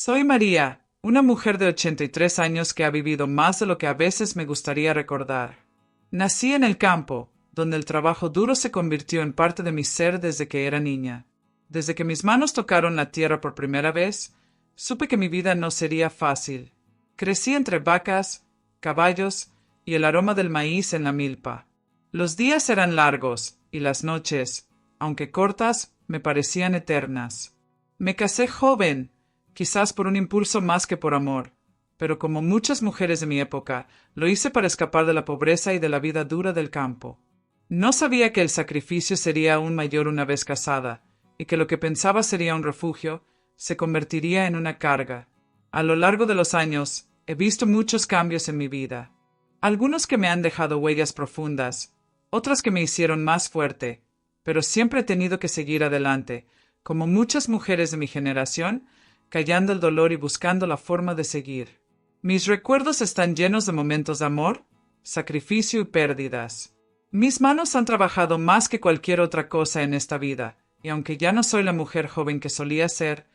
Soy María, una mujer de 83 años que ha vivido más de lo que a veces me gustaría recordar. Nací en el campo, donde el trabajo duro se convirtió en parte de mi ser desde que era niña. Desde que mis manos tocaron la tierra por primera vez, supe que mi vida no sería fácil. Crecí entre vacas, caballos y el aroma del maíz en la milpa. Los días eran largos y las noches, aunque cortas, me parecían eternas. Me casé joven, quizás por un impulso más que por amor, pero como muchas mujeres de mi época, lo hice para escapar de la pobreza y de la vida dura del campo. No sabía que el sacrificio sería aún mayor una vez casada, y que lo que pensaba sería un refugio, se convertiría en una carga. A lo largo de los años, he visto muchos cambios en mi vida. Algunos que me han dejado huellas profundas, otras que me hicieron más fuerte, pero siempre he tenido que seguir adelante, como muchas mujeres de mi generación, callando el dolor y buscando la forma de seguir. Mis recuerdos están llenos de momentos de amor, sacrificio y pérdidas. Mis manos han trabajado más que cualquier otra cosa en esta vida, y aunque ya no soy la mujer joven que solía ser,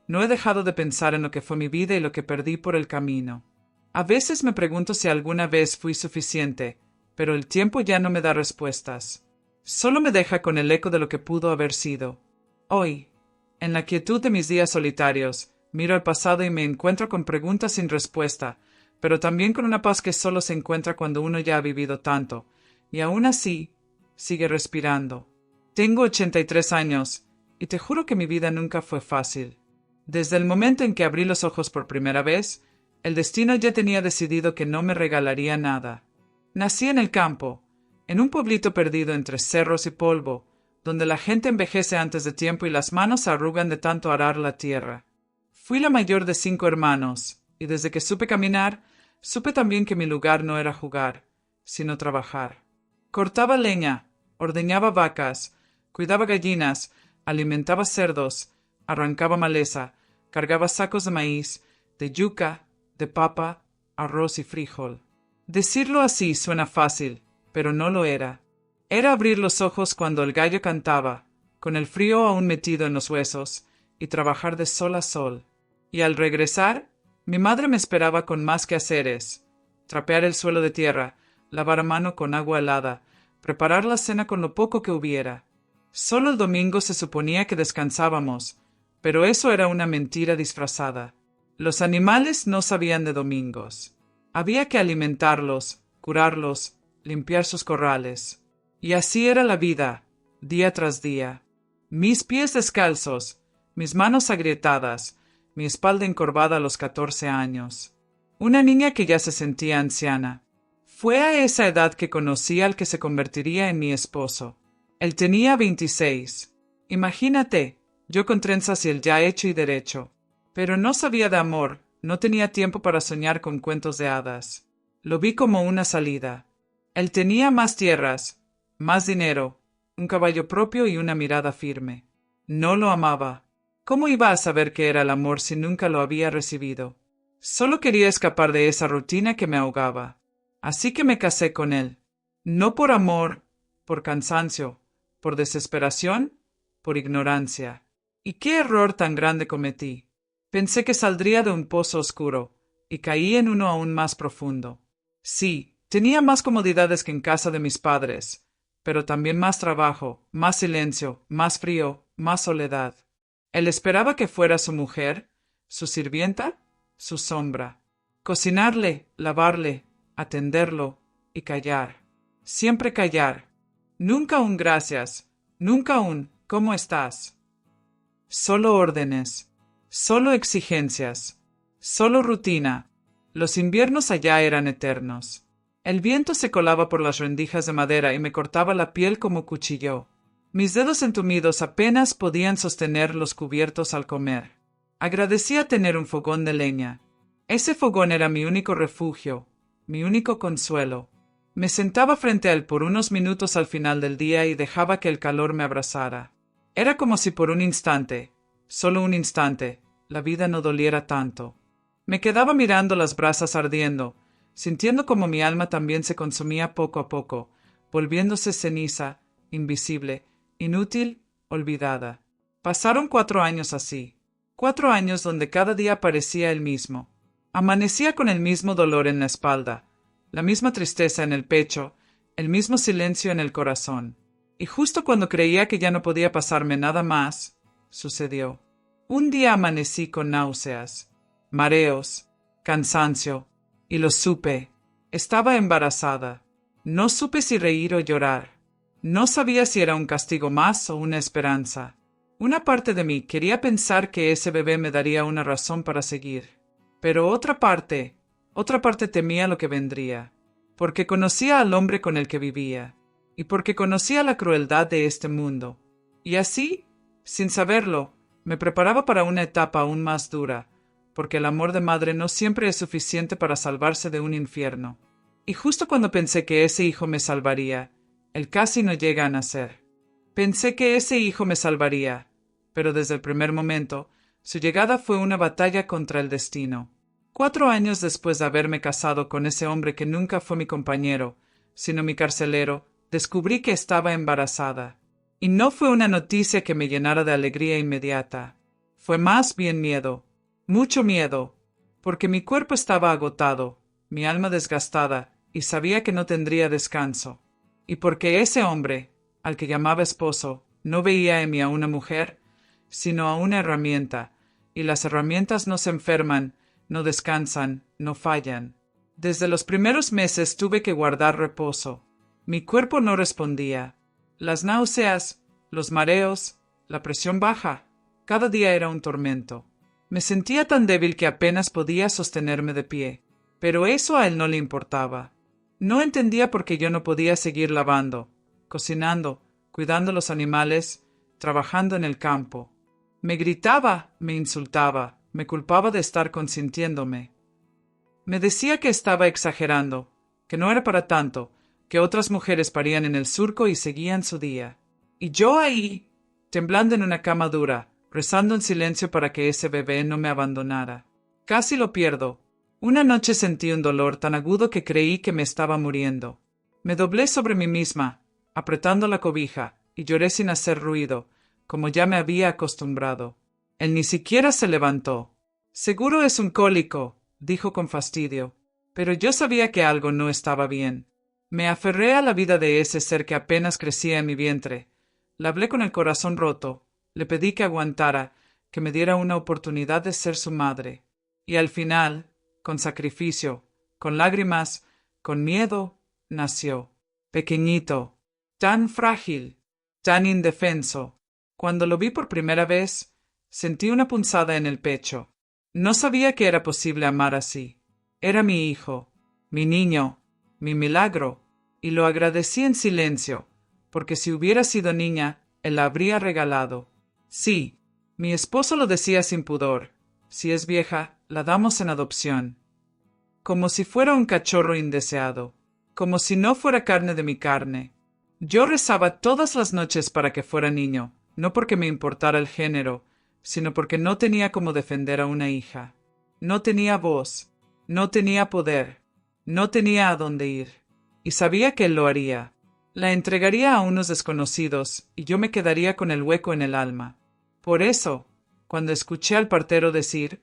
no he dejado de pensar en lo que fue mi vida y lo que perdí por el camino. A veces me pregunto si alguna vez fui suficiente, pero el tiempo ya no me da respuestas. Solo me deja con el eco de lo que pudo haber sido. Hoy, en la quietud de mis días solitarios, miro al pasado y me encuentro con preguntas sin respuesta, pero también con una paz que solo se encuentra cuando uno ya ha vivido tanto, y aún así, sigue respirando. Tengo 83 años, y te juro que mi vida nunca fue fácil. Desde el momento en que abrí los ojos por primera vez, el destino ya tenía decidido que no me regalaría nada. Nací en el campo, en un pueblito perdido entre cerros y polvo, donde la gente envejece antes de tiempo y las manos se arrugan de tanto arar la tierra. Fui la mayor de 5 hermanos, y desde que supe caminar, supe también que mi lugar no era jugar, sino trabajar. Cortaba leña, ordeñaba vacas, cuidaba gallinas, alimentaba cerdos, arrancaba maleza, cargaba sacos de maíz, de yuca, de papa, arroz y frijol. Decirlo así suena fácil, pero no lo era. Era abrir los ojos cuando el gallo cantaba, con el frío aún metido en los huesos, y trabajar de sol a sol. Y al regresar, mi madre me esperaba con más quehaceres: trapear el suelo de tierra, lavar a mano con agua helada, preparar la cena con lo poco que hubiera. Solo el domingo se suponía que descansábamos, pero eso era una mentira disfrazada. Los animales no sabían de domingos. Había que alimentarlos, curarlos, limpiar sus corrales. Y así era la vida, día tras día. Mis pies descalzos, mis manos agrietadas, mi espalda encorvada a los 14 años. Una niña que ya se sentía anciana. Fue a esa edad que conocí al que se convertiría en mi esposo. Él tenía 26. Imagínate, yo con trenzas y el ya hecho y derecho. Pero no sabía de amor, no tenía tiempo para soñar con cuentos de hadas. Lo vi como una salida. Él tenía más tierras, más dinero, un caballo propio y una mirada firme. No lo amaba. ¿Cómo iba a saber qué era el amor si nunca lo había recibido? Solo quería escapar de esa rutina que me ahogaba. Así que me casé con él. No por amor, por cansancio, por desesperación, por ignorancia. ¿Y qué error tan grande cometí? Pensé que saldría de un pozo oscuro, y caí en uno aún más profundo. Sí, tenía más comodidades que en casa de mis padres, pero también más trabajo, más silencio, más frío, más soledad. Él esperaba que fuera su mujer, su sirvienta, su sombra. Cocinarle, lavarle, atenderlo y callar. Siempre callar. Nunca un gracias, nunca un ¿cómo estás? Solo órdenes, solo exigencias, solo rutina. Los inviernos allá eran eternos. El viento se colaba por las rendijas de madera y me cortaba la piel como cuchillo. Mis dedos entumidos apenas podían sostener los cubiertos al comer. Agradecía tener un fogón de leña. Ese fogón era mi único refugio, mi único consuelo. Me sentaba frente a él por unos minutos al final del día y dejaba que el calor me abrazara. Era como si por un instante, solo un instante, la vida no doliera tanto. Me quedaba mirando las brasas ardiendo, sintiendo como mi alma también se consumía poco a poco, volviéndose ceniza, invisible, inútil, olvidada. Pasaron 4 años así. 4 años donde cada día parecía el mismo. Amanecía con el mismo dolor en la espalda, la misma tristeza en el pecho, el mismo silencio en el corazón. Y justo cuando creía que ya no podía pasarme nada más, sucedió. Un día amanecí con náuseas, mareos, cansancio, y lo supe. Estaba embarazada. No supe si reír o llorar. No sabía si era un castigo más o una esperanza. Una parte de mí quería pensar que ese bebé me daría una razón para seguir. Pero otra parte temía lo que vendría, porque conocía al hombre con el que vivía, y porque conocía la crueldad de este mundo. Y así, sin saberlo, me preparaba para una etapa aún más dura, porque el amor de madre no siempre es suficiente para salvarse de un infierno. Y justo cuando pensé que ese hijo me salvaría, él casi no llega a nacer. Pensé que ese hijo me salvaría, pero desde el primer momento, su llegada fue una batalla contra el destino. 4 años después de haberme casado con ese hombre que nunca fue mi compañero, sino mi carcelero, descubrí que estaba embarazada. Y no fue una noticia que me llenara de alegría inmediata. Fue más bien miedo, mucho miedo, porque mi cuerpo estaba agotado, mi alma desgastada, y sabía que no tendría descanso. Y porque ese hombre, al que llamaba esposo, no veía en mí a una mujer, sino a una herramienta, y las herramientas no se enferman, no descansan, no fallan. Desde los primeros meses tuve que guardar reposo. Mi cuerpo no respondía. Las náuseas, los mareos, la presión baja, cada día era un tormento. Me sentía tan débil que apenas podía sostenerme de pie, pero eso a él no le importaba. No entendía por qué yo no podía seguir lavando, cocinando, cuidando los animales, trabajando en el campo. Me gritaba, me insultaba, me culpaba de estar consintiéndome. Me decía que estaba exagerando, que no era para tanto, que otras mujeres parían en el surco y seguían su día. Y yo ahí, temblando en una cama dura, rezando en silencio para que ese bebé no me abandonara. Casi lo pierdo. Una noche sentí un dolor tan agudo que creí que me estaba muriendo. Me doblé sobre mí misma, apretando la cobija, y lloré sin hacer ruido, como ya me había acostumbrado. Él ni siquiera se levantó. Seguro es un cólico, dijo con fastidio, pero yo sabía que algo no estaba bien. Me aferré a la vida de ese ser que apenas crecía en mi vientre. Le hablé con el corazón roto, le pedí que aguantara, que me diera una oportunidad de ser su madre. Y al final, con sacrificio, con lágrimas, con miedo, nació. Pequeñito, tan frágil, tan indefenso. Cuando lo vi por primera vez, sentí una punzada en el pecho. No sabía que era posible amar así. Era mi hijo, mi niño, mi milagro, y lo agradecí en silencio, porque si hubiera sido niña, él la habría regalado. Sí, mi esposo lo decía sin pudor. Si es vieja, la damos en adopción. Como si fuera un cachorro indeseado, como si no fuera carne de mi carne. Yo rezaba todas las noches para que fuera niño, no porque me importara el género, sino porque no tenía cómo defender a una hija. No tenía voz, no tenía poder, no tenía a dónde ir. Y sabía que él lo haría. La entregaría a unos desconocidos y yo me quedaría con el hueco en el alma. Por eso, cuando escuché al partero decir,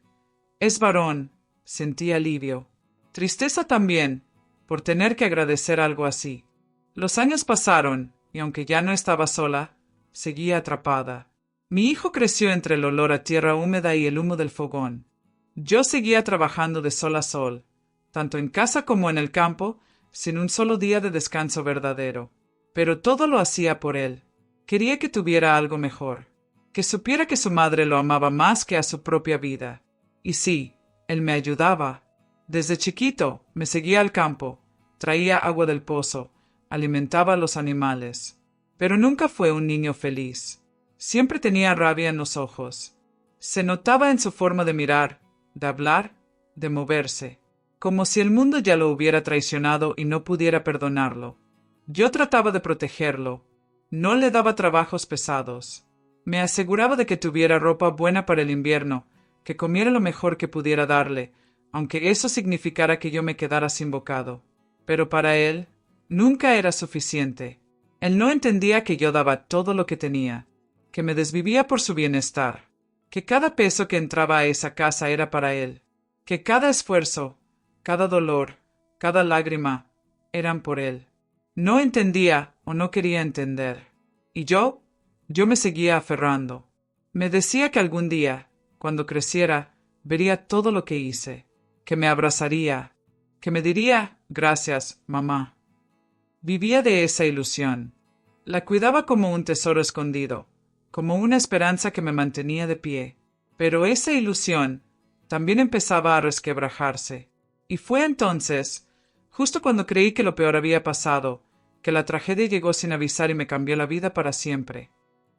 «Es varón», sentí alivio. Tristeza también, por tener que agradecer algo así. Los años pasaron, y aunque ya no estaba sola, seguía atrapada. Mi hijo creció entre el olor a tierra húmeda y el humo del fogón. Yo seguía trabajando de sol a sol, tanto en casa como en el campo, sin un solo día de descanso verdadero. Pero todo lo hacía por él. Quería que tuviera algo mejor, que supiera que su madre lo amaba más que a su propia vida. Y sí, él me ayudaba. Desde chiquito me seguía al campo, traía agua del pozo, alimentaba a los animales. Pero nunca fue un niño feliz. Siempre tenía rabia en los ojos. Se notaba en su forma de mirar, de hablar, de moverse, como si el mundo ya lo hubiera traicionado y no pudiera perdonarlo. Yo trataba de protegerlo. No le daba trabajos pesados. Me aseguraba de que tuviera ropa buena para el invierno, que comiera lo mejor que pudiera darle, aunque eso significara que yo me quedara sin bocado. Pero para él, nunca era suficiente. Él no entendía que yo daba todo lo que tenía, que me desvivía por su bienestar, que cada peso que entraba a esa casa era para él, que cada esfuerzo, cada dolor, cada lágrima, eran por él. No entendía o no quería entender. Y yo me seguía aferrando. Me decía que algún día, cuando creciera, vería todo lo que hice, que me abrazaría, que me diría gracias, mamá. Vivía de esa ilusión. La cuidaba como un tesoro escondido, como una esperanza que me mantenía de pie. Pero esa ilusión también empezaba a resquebrajarse. Y fue entonces, justo cuando creí que lo peor había pasado, que la tragedia llegó sin avisar y me cambió la vida para siempre.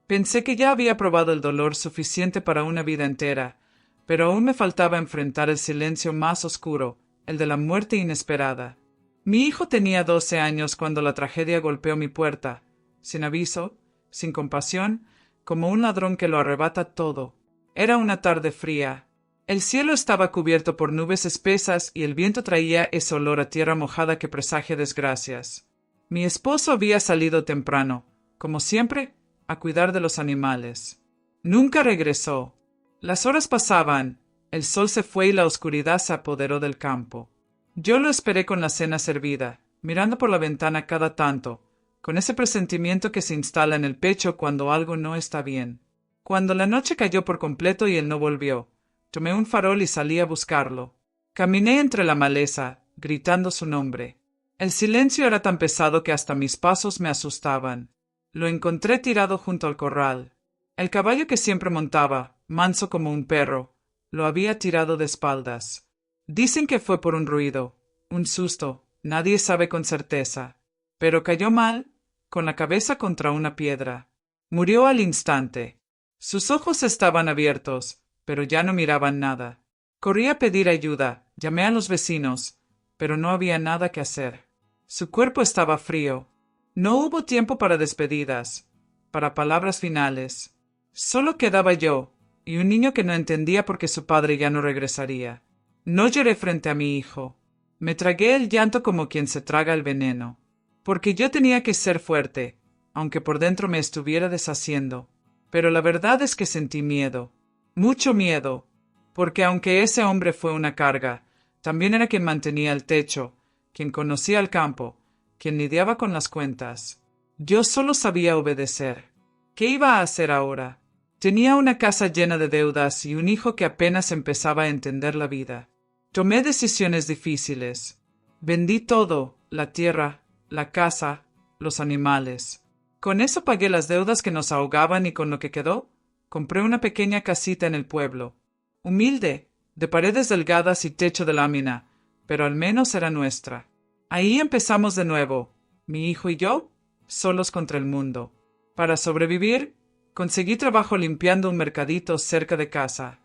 Pensé que ya había probado el dolor suficiente para una vida entera, pero aún me faltaba enfrentar el silencio más oscuro, el de la muerte inesperada. Mi hijo tenía 12 años cuando la tragedia golpeó mi puerta, sin aviso, sin compasión, como un ladrón que lo arrebata todo. Era una tarde fría. El cielo estaba cubierto por nubes espesas y el viento traía ese olor a tierra mojada que presagia desgracias. Mi esposo había salido temprano, como siempre, a cuidar de los animales. Nunca regresó. Las horas pasaban, el sol se fue y la oscuridad se apoderó del campo. Yo lo esperé con la cena servida, mirando por la ventana cada tanto, con ese presentimiento que se instala en el pecho cuando algo no está bien. Cuando la noche cayó por completo y él no volvió, tomé un farol y salí a buscarlo. Caminé entre la maleza, gritando su nombre. El silencio era tan pesado que hasta mis pasos me asustaban. Lo encontré tirado junto al corral. El caballo que siempre montaba, manso como un perro, lo había tirado de espaldas. Dicen que fue por un ruido, un susto, nadie sabe con certeza. Pero cayó mal, con la cabeza contra una piedra. Murió al instante. Sus ojos estaban abiertos, pero ya no miraban nada. Corrí a pedir ayuda, llamé a los vecinos, pero no había nada que hacer. Su cuerpo estaba frío. No hubo tiempo para despedidas, para palabras finales. Solo quedaba yo, y un niño que no entendía por qué su padre ya no regresaría. No lloré frente a mi hijo. Me tragué el llanto como quien se traga el veneno. Porque yo tenía que ser fuerte, aunque por dentro me estuviera deshaciendo. Pero la verdad es que sentí miedo. Mucho miedo. Porque aunque ese hombre fue una carga, también era quien mantenía el techo, quien conocía el campo, quien lidiaba con las cuentas. Yo solo sabía obedecer. ¿Qué iba a hacer ahora? Tenía una casa llena de deudas y un hijo que apenas empezaba a entender la vida. Tomé decisiones difíciles. Vendí todo, la tierra, la casa, los animales. Con eso pagué las deudas que nos ahogaban y con lo que quedó, compré una pequeña casita en el pueblo. Humilde, de paredes delgadas y techo de lámina, pero al menos era nuestra. Ahí empezamos de nuevo, mi hijo y yo, solos contra el mundo. Para sobrevivir, conseguí trabajo limpiando un mercadito cerca de casa.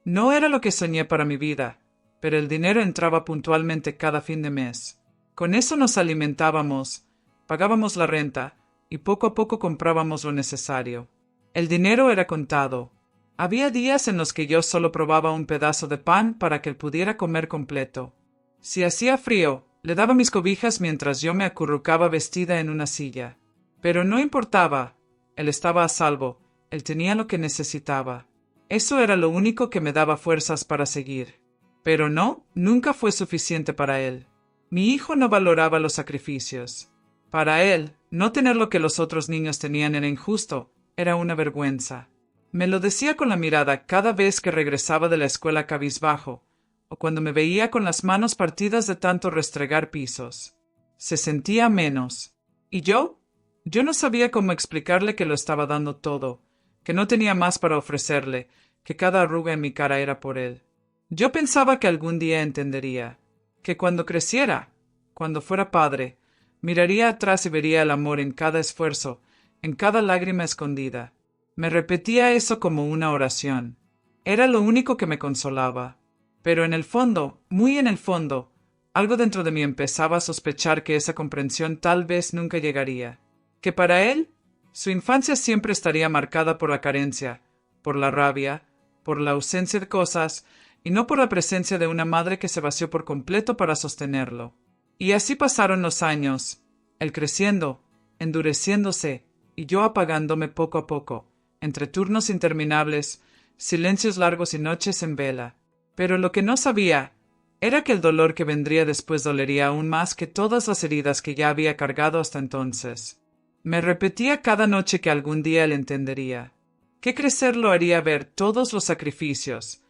No era lo que soñé para mi vida, pero el dinero entraba puntualmente cada fin de mes. Con eso nos alimentábamos, pagábamos la renta y poco a poco comprábamos lo necesario. El dinero era contado. Había días en los que yo solo probaba un pedazo de pan para que él pudiera comer completo. Si hacía frío, le daba mis cobijas mientras yo me acurrucaba vestida en una silla. Pero no importaba. Él estaba a salvo. Él tenía lo que necesitaba. Eso era lo único que me daba fuerzas para seguir. Pero no, nunca fue suficiente para él. Mi hijo no valoraba los sacrificios. Para él, no tener lo que los otros niños tenían era injusto, era una vergüenza. Me lo decía con la mirada cada vez que regresaba de la escuela cabizbajo, o cuando me veía con las manos partidas de tanto restregar pisos. Se sentía menos. ¿Y yo? Yo no sabía cómo explicarle que lo estaba dando todo, que no tenía más para ofrecerle, que cada arruga en mi cara era por él. Yo pensaba que algún día entendería, que cuando creciera, cuando fuera padre, miraría atrás y vería el amor en cada esfuerzo, en cada lágrima escondida. Me repetía eso como una oración. Era lo único que me consolaba. Pero en el fondo, muy en el fondo, algo dentro de mí empezaba a sospechar que esa comprensión tal vez nunca llegaría. Que para él, su infancia siempre estaría marcada por la carencia, por la rabia, por la ausencia de cosas, y no por la presencia de una madre que se vació por completo para sostenerlo. Y así pasaron los años, él creciendo, endureciéndose, y yo apagándome poco a poco, entre turnos interminables, silencios largos y noches en vela. Pero lo que no sabía era que el dolor que vendría después dolería aún más que todas las heridas que ya había cargado hasta entonces. Me repetía cada noche que algún día él entendería, que crecer lo haría ver todos los sacrificios,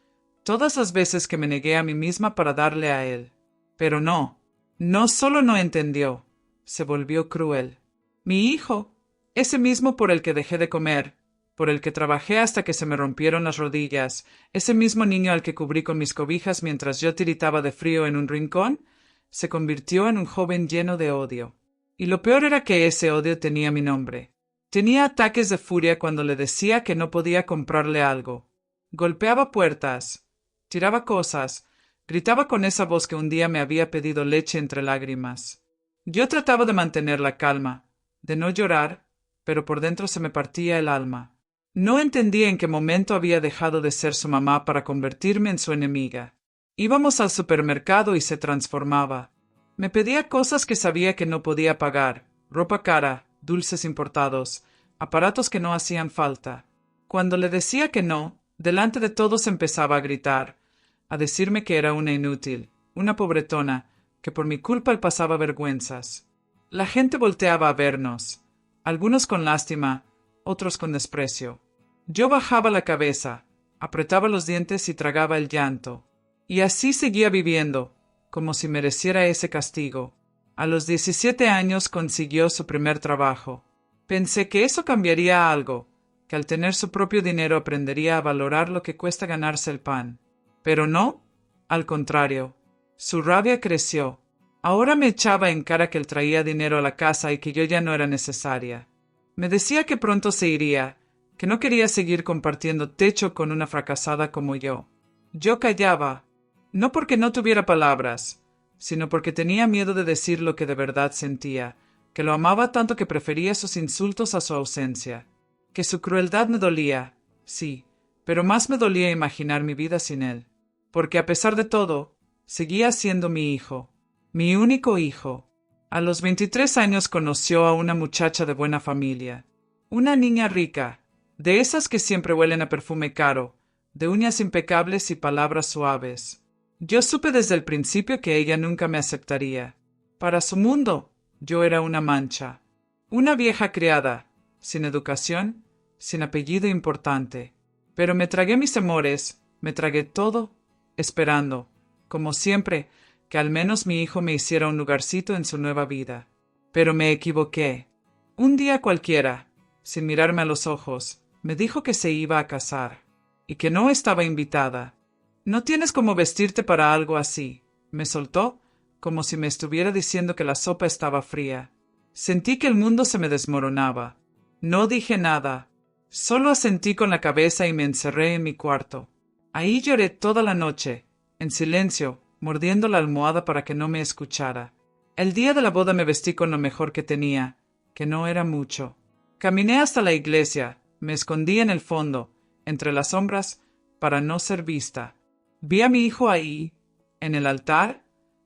todas las veces que me negué a mí misma para darle a él. Pero no solo no entendió, se volvió cruel. Mi hijo, ese mismo por el que dejé de comer, por el que trabajé hasta que se me rompieron las rodillas, ese mismo niño al que cubrí con mis cobijas mientras yo tiritaba de frío en un rincón, se convirtió en un joven lleno de odio. Y lo peor era que ese odio tenía mi nombre. Tenía ataques de furia cuando le decía que no podía comprarle algo. Golpeaba puertas, tiraba cosas, gritaba con esa voz que un día me había pedido leche entre lágrimas. Yo trataba de mantener la calma, de no llorar, pero por dentro se me partía el alma. No entendía en qué momento había dejado de ser su mamá para convertirme en su enemiga. Íbamos al supermercado y se transformaba. Me pedía cosas que sabía que no podía pagar, ropa cara, dulces importados, aparatos que no hacían falta. Cuando le decía que no, delante de todos empezaba a gritar, a decirme que era una inútil, una pobretona, que por mi culpa él pasaba vergüenzas. La gente volteaba a vernos, algunos con lástima, otros con desprecio. Yo bajaba la cabeza, apretaba los dientes y tragaba el llanto. Y así seguía viviendo, como si mereciera ese castigo. A los 17 años consiguió su primer trabajo. Pensé que eso cambiaría algo, que al tener su propio dinero aprendería a valorar lo que cuesta ganarse el pan. Pero no, al contrario. Su rabia creció. Ahora me echaba en cara que él traía dinero a la casa y que yo ya no era necesaria. Me decía que pronto se iría, que no quería seguir compartiendo techo con una fracasada como yo. Yo callaba, no porque no tuviera palabras, sino porque tenía miedo de decir lo que de verdad sentía, que lo amaba tanto que prefería sus insultos a su ausencia, que su crueldad me dolía, sí, pero más me dolía imaginar mi vida sin él, porque a pesar de todo, seguía siendo mi hijo, mi único hijo. A los 23 años conoció a una muchacha de buena familia, una niña rica, de esas que siempre huelen a perfume caro, de uñas impecables y palabras suaves. Yo supe desde el principio que ella nunca me aceptaría. Para su mundo, yo era una mancha, una vieja criada, sin educación, sin apellido importante. Pero me tragué mis amores, me tragué todo, esperando, como siempre, que al menos mi hijo me hiciera un lugarcito en su nueva vida. Pero me equivoqué. Un día cualquiera, sin mirarme a los ojos, me dijo que se iba a casar, y que no estaba invitada. No tienes cómo vestirte para algo así, me soltó, como si me estuviera diciendo que la sopa estaba fría. Sentí que el mundo se me desmoronaba. No dije nada, solo asentí con la cabeza y me encerré en mi cuarto. Ahí lloré toda la noche, en silencio, mordiendo la almohada para que no me escuchara. El día de la boda me vestí con lo mejor que tenía, que no era mucho. Caminé hasta la iglesia, me escondí en el fondo, entre las sombras, para no ser vista. Vi a mi hijo ahí, en el altar,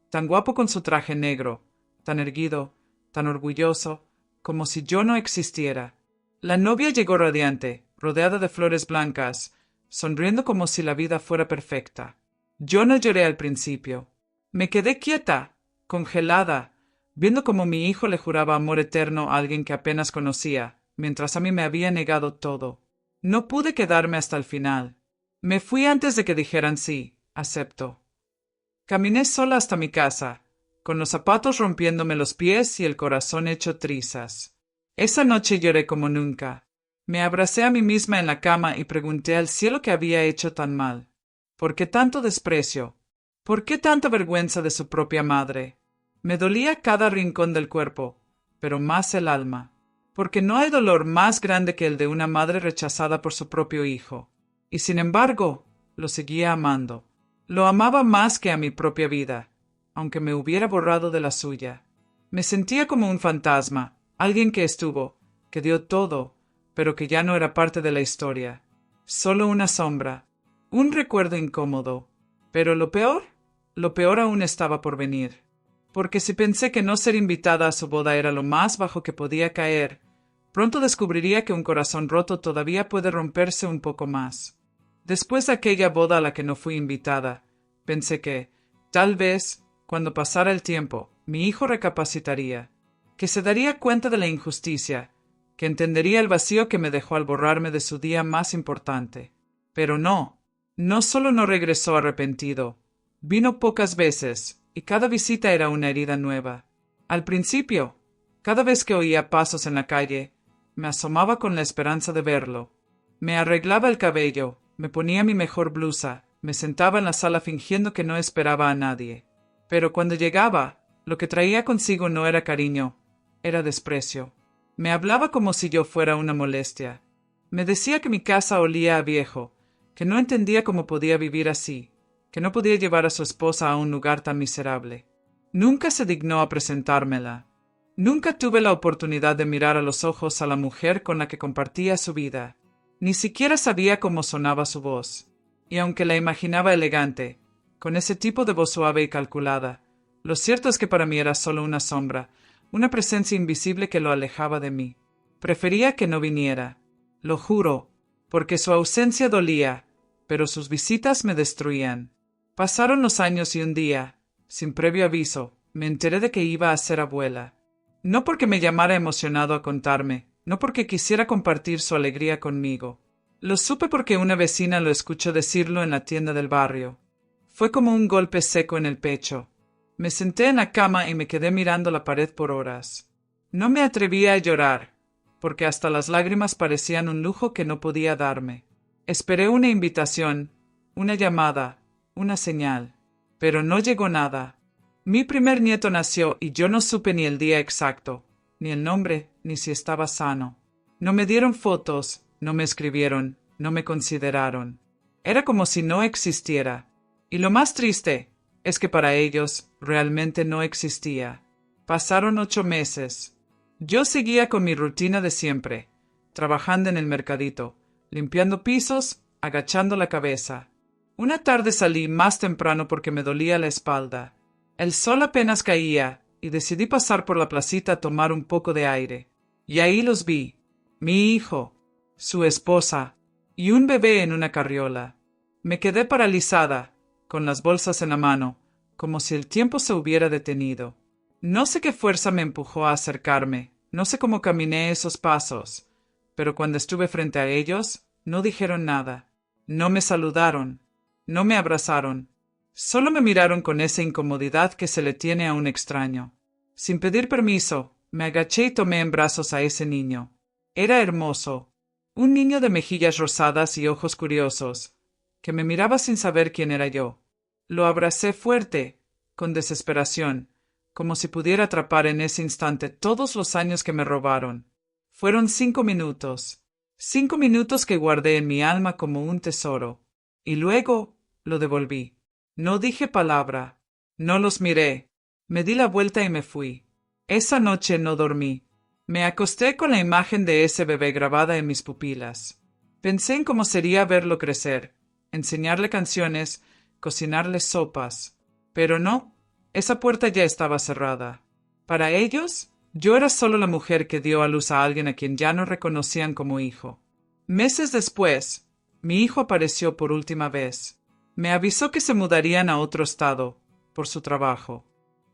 tan guapo con su traje negro, tan erguido, tan orgulloso, como si yo no existiera. La novia llegó radiante, rodeada de flores blancas, sonriendo como si la vida fuera perfecta. Yo no lloré al principio. Me quedé quieta, congelada, viendo cómo mi hijo le juraba amor eterno a alguien que apenas conocía, mientras a mí me había negado todo. No pude quedarme hasta el final. Me fui antes de que dijeran sí, acepto. Caminé sola hasta mi casa, con los zapatos rompiéndome los pies y el corazón hecho trizas. Esa noche lloré como nunca. Me abracé a mí misma en la cama y pregunté al cielo qué había hecho tan mal. ¿Por qué tanto desprecio? ¿Por qué tanta vergüenza de su propia madre? Me dolía cada rincón del cuerpo, pero más el alma, porque no hay dolor más grande que el de una madre rechazada por su propio hijo. Y sin embargo, lo seguía amando. Lo amaba más que a mi propia vida, aunque me hubiera borrado de la suya. Me sentía como un fantasma, alguien que estuvo, que dio todo, pero que ya no era parte de la historia. Solo una sombra, un recuerdo incómodo. Pero lo peor aún estaba por venir. Porque si pensé que no ser invitada a su boda era lo más bajo que podía caer, pronto descubriría que un corazón roto todavía puede romperse un poco más. Después de aquella boda a la que no fui invitada, pensé que, tal vez, cuando pasara el tiempo, mi hijo recapacitaría, que se daría cuenta de la injusticia, que entendería el vacío que me dejó al borrarme de su día más importante. Pero no solo no regresó arrepentido, vino pocas veces, y cada visita era una herida nueva. Al principio, cada vez que oía pasos en la calle, me asomaba con la esperanza de verlo. Me arreglaba el cabello, me ponía mi mejor blusa, me sentaba en la sala fingiendo que no esperaba a nadie. Pero cuando llegaba, lo que traía consigo no era cariño, era desprecio. Me hablaba como si yo fuera una molestia. Me decía que mi casa olía a viejo, que no entendía cómo podía vivir así, que no podía llevar a su esposa a un lugar tan miserable. Nunca se dignó a presentármela. Nunca tuve la oportunidad de mirar a los ojos a la mujer con la que compartía su vida. Ni siquiera sabía cómo sonaba su voz. Y aunque la imaginaba elegante, con ese tipo de voz suave y calculada, lo cierto es que para mí era solo una sombra, una presencia invisible que lo alejaba de mí. Prefería que no viniera, lo juro, porque su ausencia dolía, pero sus visitas me destruían. Pasaron los años y un día, sin previo aviso, me enteré de que iba a ser abuela. No porque me llamara emocionado a contarme, no porque quisiera compartir su alegría conmigo. Lo supe porque una vecina lo escuchó decirlo en la tienda del barrio. Fue como un golpe seco en el pecho. Me senté en la cama y me quedé mirando la pared por horas. No me atrevía a llorar, porque hasta las lágrimas parecían un lujo que no podía darme. Esperé una invitación, una llamada, una señal, pero no llegó nada. Mi primer nieto nació y yo no supe ni el día exacto, ni el nombre, ni si estaba sano. No me dieron fotos, no me escribieron, no me consideraron. Era como si no existiera. Y lo más triste es que para ellos realmente no existía. Pasaron 8 meses. Yo seguía con mi rutina de siempre, trabajando en el mercadito, limpiando pisos, agachando la cabeza. Una tarde salí más temprano porque me dolía la espalda. El sol apenas caía y decidí pasar por la placita a tomar un poco de aire. Y ahí los vi, mi hijo, su esposa y un bebé en una carriola. Me quedé paralizada, con las bolsas en la mano, como si el tiempo se hubiera detenido. No sé qué fuerza me empujó a acercarme, no sé cómo caminé esos pasos, pero cuando estuve frente a ellos, no dijeron nada, no me saludaron, no me abrazaron. Solo me miraron con esa incomodidad que se le tiene a un extraño. Sin pedir permiso, me agaché y tomé en brazos a ese niño. Era hermoso, un niño de mejillas rosadas y ojos curiosos, que me miraba sin saber quién era yo. Lo abracé fuerte, con desesperación, como si pudiera atrapar en ese instante todos los años que me robaron. Fueron 5 minutos, 5 minutos que guardé en mi alma como un tesoro, y luego lo devolví. No dije palabra, no los miré, me di la vuelta y me fui. Esa noche no dormí. Me acosté con la imagen de ese bebé grabada en mis pupilas. Pensé en cómo sería verlo crecer, enseñarle canciones, cocinarle sopas. Pero no, esa puerta ya estaba cerrada. Para ellos, yo era solo la mujer que dio a luz a alguien a quien ya no reconocían como hijo. Meses después, mi hijo apareció por última vez. Me avisó que se mudarían a otro estado, por su trabajo.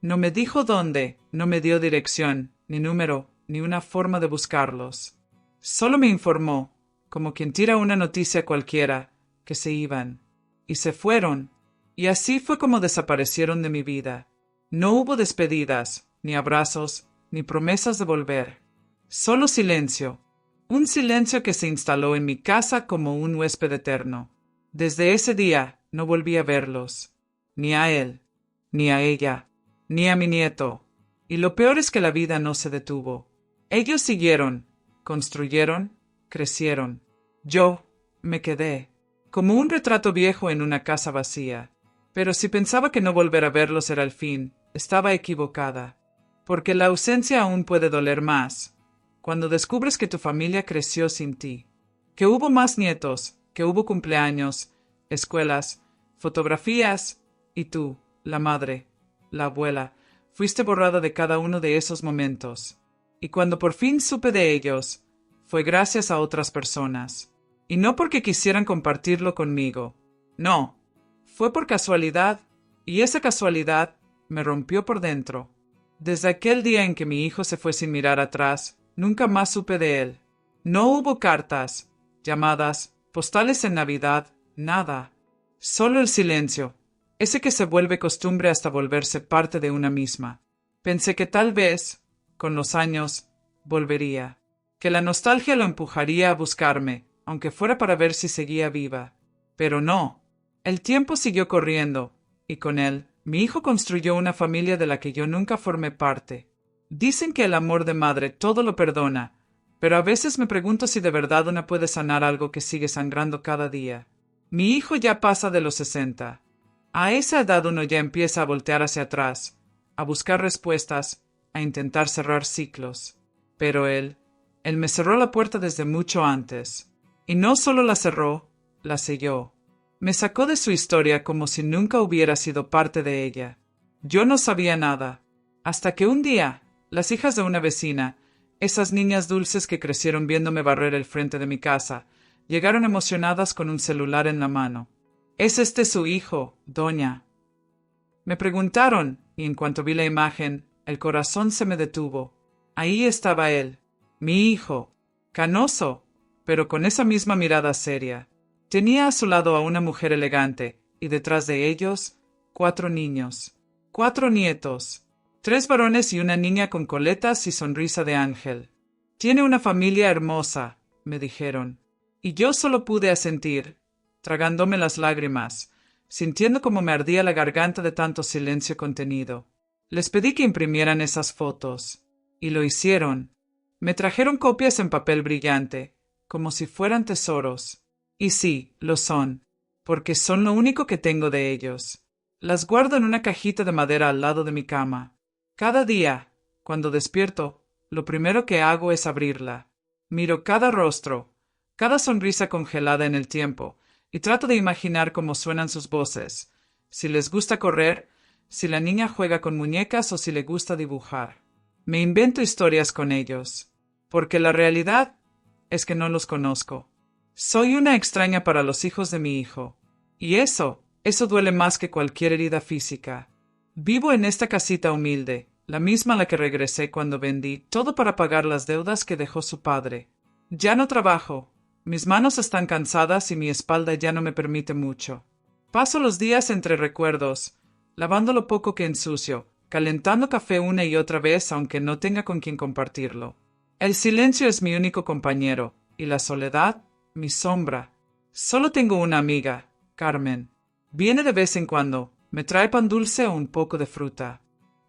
No me dijo dónde, no me dio dirección, ni número, ni una forma de buscarlos. Solo me informó, como quien tira una noticia cualquiera, que se iban. Y se fueron. Y así fue como desaparecieron de mi vida. No hubo despedidas, ni abrazos, ni promesas de volver. Solo silencio. Un silencio que se instaló en mi casa como un huésped eterno. Desde ese día no volví a verlos. Ni a él, ni a ella, ni a mi nieto. Y lo peor es que la vida no se detuvo. Ellos siguieron, construyeron, crecieron. Yo me quedé, como un retrato viejo en una casa vacía. Pero si pensaba que no volver a verlos era el fin, estaba equivocada. Porque la ausencia aún puede doler más, cuando descubres que tu familia creció sin ti. Que hubo más nietos, que hubo cumpleaños, escuelas, fotografías, y tú, la madre, la abuela, fuiste borrada de cada uno de esos momentos. Y cuando por fin supe de ellos, fue gracias a otras personas. Y no porque quisieran compartirlo conmigo. No. Fue por casualidad, y esa casualidad me rompió por dentro. Desde aquel día en que mi hijo se fue sin mirar atrás, nunca más supe de él. No hubo cartas, llamadas, postales en Navidad, nada. Solo el silencio, ese que se vuelve costumbre hasta volverse parte de una misma. Pensé que tal vez, con los años, volvería. Que la nostalgia lo empujaría a buscarme, aunque fuera para ver si seguía viva. Pero no. El tiempo siguió corriendo, y con él, mi hijo construyó una familia de la que yo nunca formé parte. Dicen que el amor de madre todo lo perdona, pero a veces me pregunto si de verdad una puede sanar algo que sigue sangrando cada día. Mi hijo ya pasa de los 60. A esa edad uno ya empieza a voltear hacia atrás, a buscar respuestas, a intentar cerrar ciclos. Pero él me cerró la puerta desde mucho antes. Y no solo la cerró, la selló. Me sacó de su historia como si nunca hubiera sido parte de ella. Yo no sabía nada. Hasta que un día, las hijas de una vecina, esas niñas dulces que crecieron viéndome barrer el frente de mi casa, llegaron emocionadas con un celular en la mano. «¿Es este su hijo, doña?». Me preguntaron, y en cuanto vi la imagen, el corazón se me detuvo. Ahí estaba él, mi hijo, canoso, pero con esa misma mirada seria. Tenía a su lado a una mujer elegante, y detrás de ellos, 4 niños, 4 nietos, 3 varones y una niña con coletas y sonrisa de ángel. «Tiene una familia hermosa», me dijeron, y yo solo pude asentir, tragándome las lágrimas, sintiendo como me ardía la garganta de tanto silencio contenido. Les pedí que imprimieran esas fotos, y lo hicieron. Me trajeron copias en papel brillante, como si fueran tesoros. Y sí, lo son, porque son lo único que tengo de ellos. Las guardo en una cajita de madera al lado de mi cama. Cada día, cuando despierto, lo primero que hago es abrirla. Miro cada rostro, cada sonrisa congelada en el tiempo, y trato de imaginar cómo suenan sus voces, si les gusta correr, si la niña juega con muñecas o si le gusta dibujar. Me invento historias con ellos, porque la realidad es que no los conozco. Soy una extraña para los hijos de mi hijo, y eso duele más que cualquier herida física. Vivo en esta casita humilde, la misma a la que regresé cuando vendí todo para pagar las deudas que dejó su padre. Ya no trabajo, mis manos están cansadas y mi espalda ya no me permite mucho. Paso los días entre recuerdos, lavando lo poco que ensucio, calentando café una y otra vez aunque no tenga con quien compartirlo. El silencio es mi único compañero, y la soledad, mi sombra. Solo tengo una amiga, Carmen. Viene de vez en cuando, me trae pan dulce o un poco de fruta.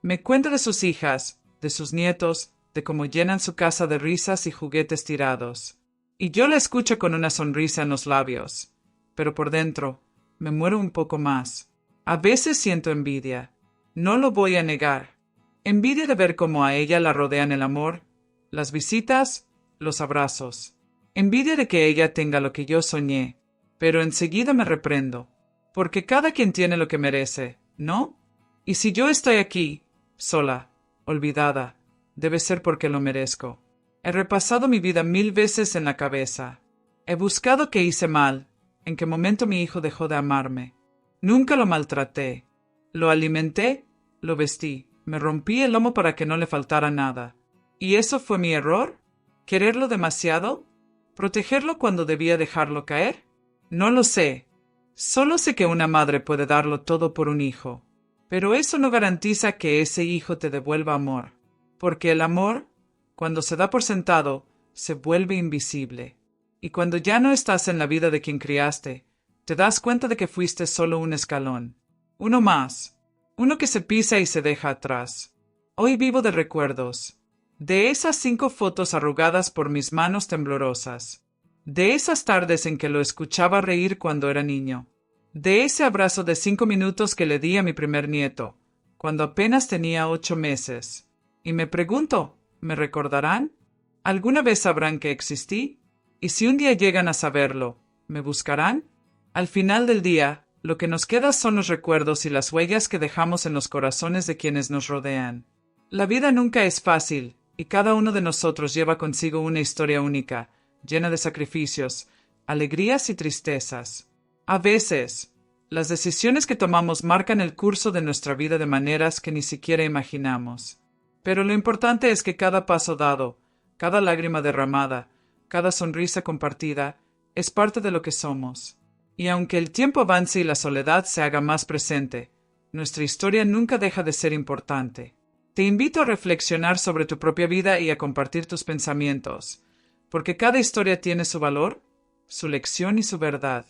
Me cuenta de sus hijas, de sus nietos, de cómo llenan su casa de risas y juguetes tirados. Y yo la escucho con una sonrisa en los labios, pero por dentro me muero un poco más. A veces siento envidia. No lo voy a negar. Envidia de ver cómo a ella la rodean el amor, las visitas, los abrazos. Envidia de que ella tenga lo que yo soñé, pero enseguida me reprendo, porque cada quien tiene lo que merece, ¿no? Y si yo estoy aquí, sola, olvidada, debe ser porque lo merezco. He repasado mi vida 1000 veces en la cabeza. He buscado qué hice mal, en qué momento mi hijo dejó de amarme. Nunca lo maltraté. Lo alimenté, lo vestí, me rompí el lomo para que no le faltara nada. ¿Y eso fue mi error? ¿Quererlo demasiado? ¿Protegerlo cuando debía dejarlo caer? No lo sé. Solo sé que una madre puede darlo todo por un hijo. Pero eso no garantiza que ese hijo te devuelva amor. Porque el amor, cuando se da por sentado, se vuelve invisible. Y cuando ya no estás en la vida de quien criaste, te das cuenta de que fuiste solo un escalón. Uno más. Uno que se pisa y se deja atrás. Hoy vivo de recuerdos. De esas 5 fotos arrugadas por mis manos temblorosas. De esas tardes en que lo escuchaba reír cuando era niño. De ese abrazo de 5 minutos que le di a mi primer nieto, cuando apenas tenía 8 meses. Y me pregunto, ¿me recordarán? ¿Alguna vez sabrán que existí? Y si un día llegan a saberlo, ¿me buscarán? Al final del día, lo que nos queda son los recuerdos y las huellas que dejamos en los corazones de quienes nos rodean. La vida nunca es fácil, y cada uno de nosotros lleva consigo una historia única, llena de sacrificios, alegrías y tristezas. A veces, las decisiones que tomamos marcan el curso de nuestra vida de maneras que ni siquiera imaginamos. Pero lo importante es que cada paso dado, cada lágrima derramada, cada sonrisa compartida, es parte de lo que somos. Y aunque el tiempo avance y la soledad se haga más presente, nuestra historia nunca deja de ser importante. Te invito a reflexionar sobre tu propia vida y a compartir tus pensamientos, porque cada historia tiene su valor, su lección y su verdad.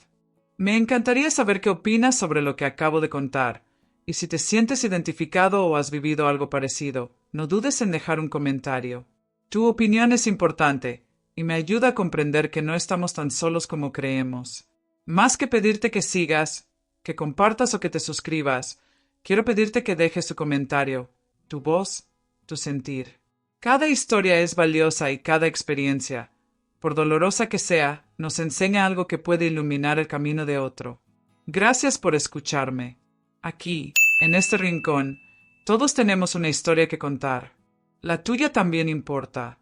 Me encantaría saber qué opinas sobre lo que acabo de contar, y si te sientes identificado o has vivido algo parecido, no dudes en dejar un comentario. Tu opinión es importante, y me ayuda a comprender que no estamos tan solos como creemos. Más que pedirte que sigas, que compartas o que te suscribas, quiero pedirte que dejes tu comentario, tu voz, tu sentir. Cada historia es valiosa y cada experiencia, por dolorosa que sea, nos enseña algo que puede iluminar el camino de otro. Gracias por escucharme. Aquí, en este rincón, todos tenemos una historia que contar. La tuya también importa.